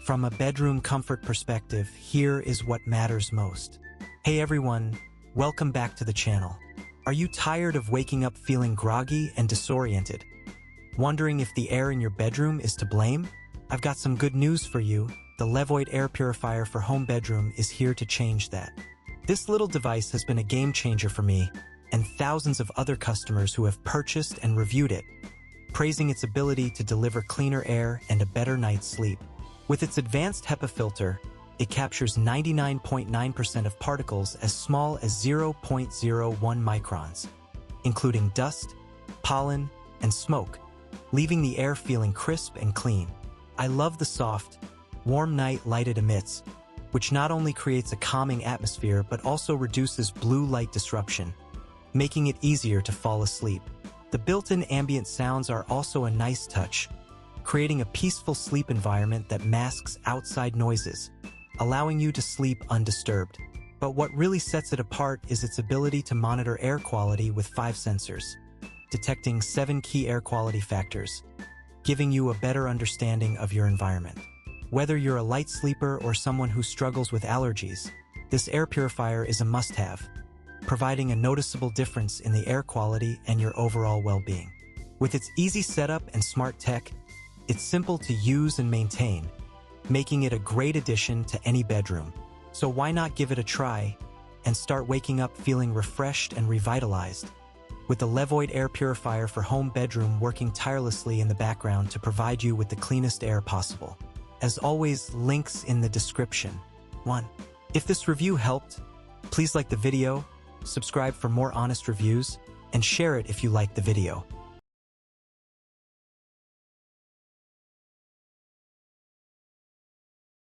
From a bedroom comfort perspective, here is what matters most. Hey everyone, welcome back to the channel. Are you tired of waking up feeling groggy and disoriented? Wondering if the air in your bedroom is to blame? I've got some good news for you. The LEVOIT air purifier for home bedroom is here to change that. This little device has been a game changer for me and thousands of other customers who have purchased and reviewed it, praising its ability to deliver cleaner air and a better night's sleep. With its advanced HEPA filter, it captures 99.9% of particles as small as 0.01 microns, including dust, pollen, and smoke, leaving the air feeling crisp and clean. I love the soft, warm night light it emits, which not only creates a calming atmosphere but also reduces blue light disruption, making it easier to fall asleep. The built-in ambient sounds are also a nice touch, creating a peaceful sleep environment that masks outside noises, allowing you to sleep undisturbed. But what really sets it apart is its ability to monitor air quality with 5 sensors, detecting 7 key air quality factors, giving you a better understanding of your environment. Whether you're a light sleeper or someone who struggles with allergies, this air purifier is a must-have, providing a noticeable difference in the air quality and your overall well-being. With its easy setup and smart tech, it's simple to use and maintain, making it a great addition to any bedroom. So why not give it a try and start waking up feeling refreshed and revitalized? With the LEVOIT air purifier for home bedroom working tirelessly in the background to provide you with the cleanest air possible. As always, links in the description. 1. If this review helped, please like the video, subscribe for more honest reviews, and share it if you liked the video.